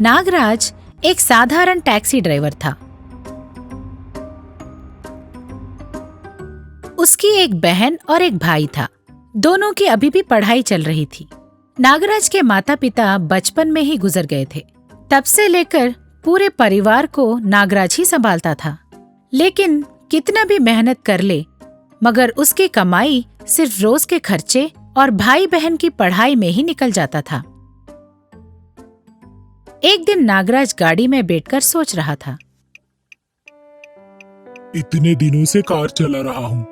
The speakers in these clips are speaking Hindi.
नागराज एक साधारण टैक्सी ड्राइवर था। उसकी एक बहन और एक भाई था। दोनों की अभी भी पढ़ाई चल रही थी। नागराज के माता पिता बचपन में ही गुजर गए थे। तब से लेकर पूरे परिवार को नागराज ही संभालता था। लेकिन कितना भी मेहनत कर ले, मगर उसकी कमाई सिर्फ रोज के खर्चे और भाई बहन की पढ़ाई में ही निकल जाता था। एक दिन नागराज गाड़ी में बैठकर सोच रहा था। इतने दिनों से कार चला रहा हूँ,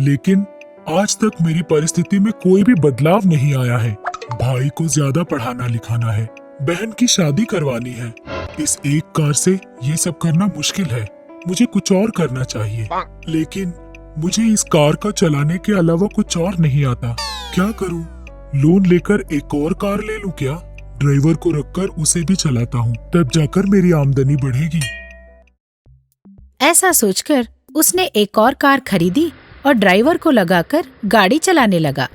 लेकिन आज तक मेरी परिस्थिति में कोई भी बदलाव नहीं आया है। भाई को ज्यादा पढ़ाना लिखाना है, बहन की शादी करवानी है। इस एक कार से ये सब करना मुश्किल है। मुझे कुछ और करना चाहिए, लेकिन मुझे इस कार का चलाने के अलावा कुछ और नहीं आता। क्या करूँ? लोन लेकर एक और कार ले लूँ क्या? ड्राइवर को रखकर उसे भी चलाता हूँ, तब जाकर मेरी आमदनी बढ़ेगी। ऐसा सोचकर उसने एक और कार खरीदी और ड्राइवर को लगाकर गाड़ी चलाने लगा।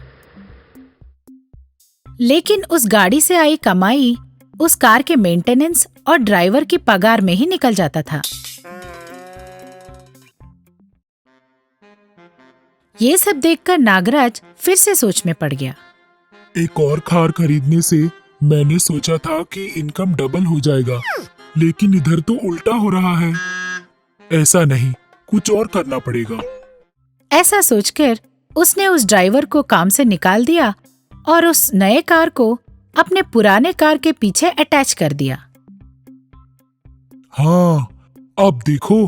लेकिन उस गाड़ी से आई कमाई उस कार के मेंटेनेंस और ड्राइवर की पगार में ही निकल जाता था। ये सब देखकर नागराज फिर से सोच में पड़ गया। एक और कार खरीदने से मैंने सोचा था कि इनकम डबल हो जाएगा, लेकिन इधर तो उल्टा हो रहा है। ऐसा नहीं, कुछ और करना पड़ेगा। ऐसा सोचकर उसने उस ड्राइवर को काम से निकाल दिया और उस नए कार को अपने पुराने कार के पीछे अटैच कर दिया। हाँ, अब देखो,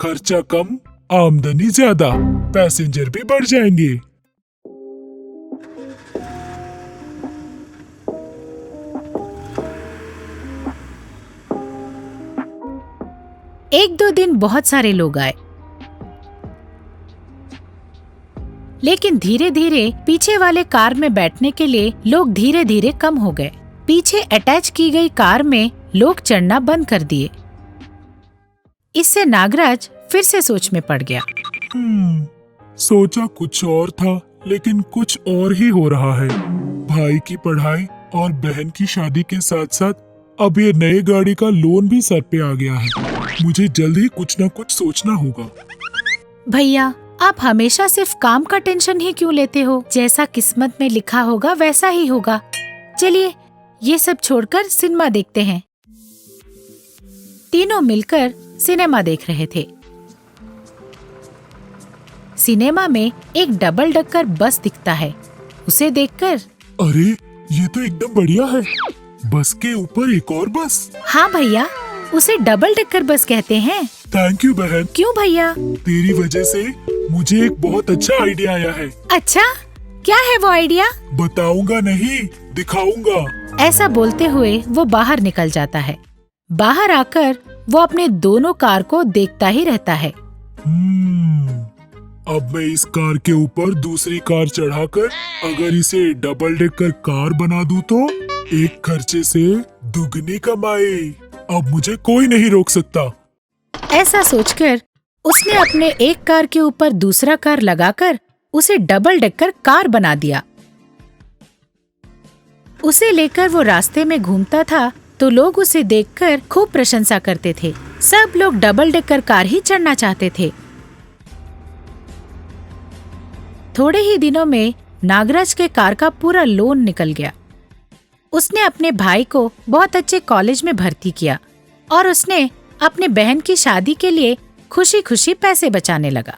खर्चा कम, आमदनी ज्यादा, पैसेंजर भी बढ़ जाएंगे। एक दो दिन बहुत सारे लोग आए, लेकिन धीरे धीरे पीछे वाले कार में बैठने के लिए लोग धीरे धीरे कम हो गए। पीछे अटैच की गई कार में लोग चढ़ना बंद कर दिए। इससे नागराज फिर से सोच में पड़ गया। सोचा कुछ और था, लेकिन कुछ और ही हो रहा है। भाई की पढ़ाई और बहन की शादी के साथ साथ अब ये नई गाड़ी का लोन भी सर पे आ गया है। मुझे जल्द ही कुछ न कुछ सोचना होगा। भैया, आप हमेशा सिर्फ काम का टेंशन ही क्यों लेते हो? जैसा किस्मत में लिखा होगा वैसा ही होगा। चलिए, ये सब छोड़कर सिनेमा देखते हैं। तीनों मिलकर सिनेमा देख रहे थे। सिनेमा में एक डबल डक्कर बस दिखता है। उसे देखकर, अरे, ये तो एकदम बढ़िया है। बस के ऊपर एक और बस। हाँ भैया, उसे डबल डक्कर बस कहते हैं। थैंक यू बहन। क्यों भैया? तेरी वजह से मुझे एक बहुत अच्छा आइडिया आया है। अच्छा, क्या है वो आइडिया? बताऊंगा नहीं, दिखाऊंगा। ऐसा बोलते हुए वो बाहर निकल जाता है। बाहर आकर वो अपने दोनों कार को देखता ही रहता है। अब मैं इस कार के ऊपर दूसरी कार चढ़ाकर अगर इसे डबल डेकर कार बना दूं तो एक खर्चे से दुगनी कमाई। अब मुझे कोई नहीं रोक सकता। ऐसा सोचकर उसने अपने एक कार के ऊपर दूसरा कार लगाकर उसे डबल डेकर कार बना दिया। उसे लेकर वो रास्ते में घूमता था तो लोग उसे देखकर खूब प्रशंसा करते थे। सब लोग डबल डेकर कार ही चढ़ना चाहते थे। थोड़े ही दिनों में नागराज के कार का पूरा लोन निकल गया। उसने अपने भाई को बहुत अच्छे कॉलेज में भर्ती किया और उसने अपने बहन की शादी के लिए खुशी खुशी पैसे बचाने लगा।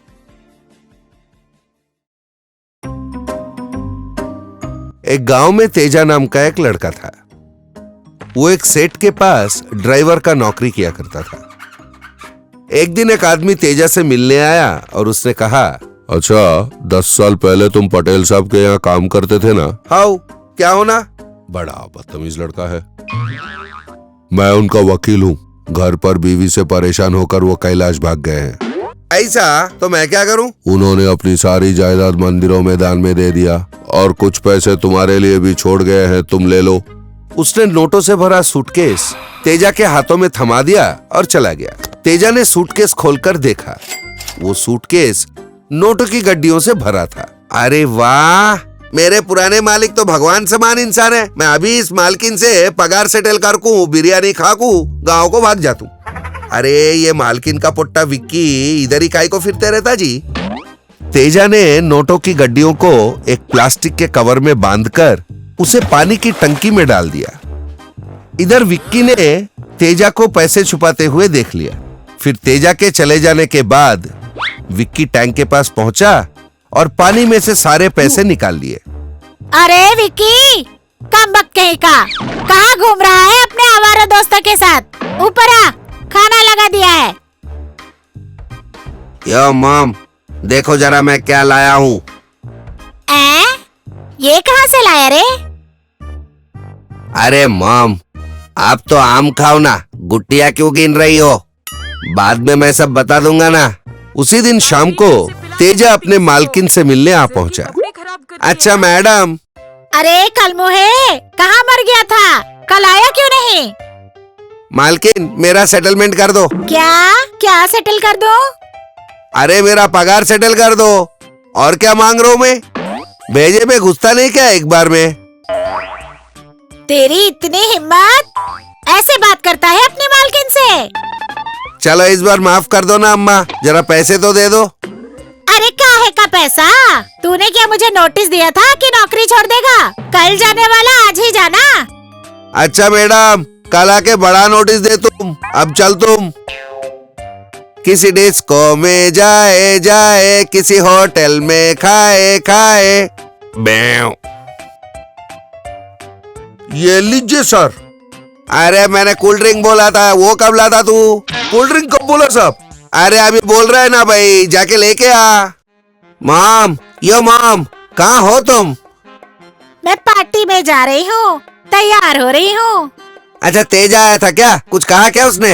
एक गांव में तेजा नाम का एक लड़का था। वो एक सेठ के पास ड्राइवर का नौकरी किया करता था। एक दिन एक आदमी तेजा से मिलने आया और उसने कहा, अच्छा, 10 साल पहले तुम पटेल साहब के यहाँ काम करते थे ना? हाउ, क्या होना? बड़ा बदतमीज लड़का है। मैं उनका वकील हूँ। घर पर बीवी से परेशान होकर वो कैलाश भाग गए हैं। ऐसा? तो मैं क्या करूँ? उन्होंने अपनी सारी जायदाद मंदिरों में दान में दे दिया और कुछ पैसे तुम्हारे लिए भी छोड़ गए हैं, तुम ले लो। उसने नोटों से भरा सूटकेस तेजा के हाथों में थमा दिया और चला गया। तेजा ने सूटकेस खोलकर देखा। वो सूटकेस नोटों की गड्डियों से भरा था। अरे वाह, मेरे पुराने मालिक तो भगवान समान इंसान है। मैं अभी इस मालकिन से पगार सेटल करकू, बिरयानी खाकू, गांव को भाग जातू। अरे ये मालकिन का पुट्टा विक्की इधर ही काय को फिरते रहता जी। तेजा ने नोटों की गड्डियों को एक प्लास्टिक के कवर में बांधकर उसे पानी की टंकी में डाल दिया। इधर विक्की ने तेजा को पैसे छुपाते हुए देख लिया। फिर तेजा के चले जाने के बाद विक्की टैंक के पास पहुंचा और पानी में से सारे पैसे निकाल लिए। अरे विक्की, कमबख्त कहीं का, कहाँ घूम रहा है अपने आवारा दोस्तों के साथ? ऊपर आ, खाना लगा दिया है। यो मॉम, देखो जरा मैं क्या लाया हूँ। ये कहाँ से लाया रे? अरे मॉम, आप तो आम खाओ ना, गुट्टियाँ क्यों गिन रही हो? बाद में मैं सब बता दूंगा ना। उसी दिन शाम को तेजा अपने मालकिन से मिलने आ पहुंचा। अच्छा मैडम। अरे कलमुहे, कहाँ मर गया था? कल आया क्यों नहीं? मालकिन, मेरा सेटलमेंट कर दो। क्या सेटल कर दो? अरे मेरा पगार सेटल कर दो। और क्या मांग रहा हूँ मैं? भेजे में घुसता नहीं क्या एक बार में? तेरी इतनी हिम्मत, ऐसे बात करता है अपनी मालकिन से? चलो इस बार माफ कर दो ना अम्मा, जरा पैसे तो दे दो। अरे काहे का पैसा? तूने क्या मुझे नोटिस दिया था कि नौकरी छोड़ देगा? कल जाने वाला आज ही जाना। अच्छा मैडम, कल आके बड़ा नोटिस दे तुम। अब चल तुम। किसी डिस्को में जाए, किसी होटल में खाए। बैं। ये लीजिए सर। अरे मैंने कूल ड्रिंक बोला था, वो कब लाता तू? कूल ड्रिंक कब बोला सब? अरे अभी बोल रहा है ना भाई, जाके लेके आ। मॉम, यो मॉम, कहाँ हो तुम? मैं पार्टी में जा रही हूँ, तैयार हो रही हूँ। अच्छा तेजा आया था क्या? कुछ कहा क्या उसने?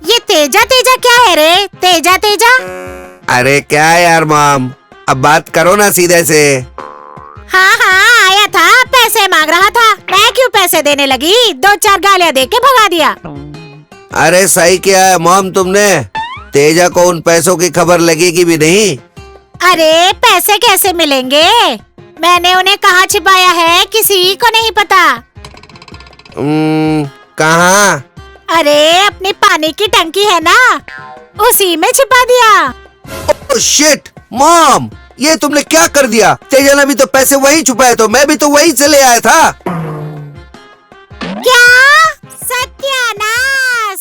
ये तेजा तेजा क्या है रे? तेजा तेजा? अरे क्या यार मॉम, अब बात करो ना सीधे से। हाँ आया था, पैसे मांग रहा था। मैं क्यों पैसे देने लगी? 2-4 गालियाँ दे के भगा दिया। अरे सही किया है मॉम तुमने। तेजा को उन पैसों की खबर लगेगी भी नहीं। अरे पैसे कैसे मिलेंगे? मैंने उन्हें कहाँ छिपाया है किसी को नहीं पता। कहाँ? अरे अपनी पानी की टंकी है ना, उसी में छिपा दिया। ओह शिट मॉम, ये तुमने क्या कर दिया? तेजा ने भी तो पैसे वही छुपाए, तो मैं भी तो वही से ले आया था। क्या? सत्यानाश!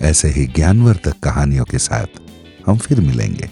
ऐसे ही ज्ञानवर्धक कहानियों के साथ हम फिर मिलेंगे।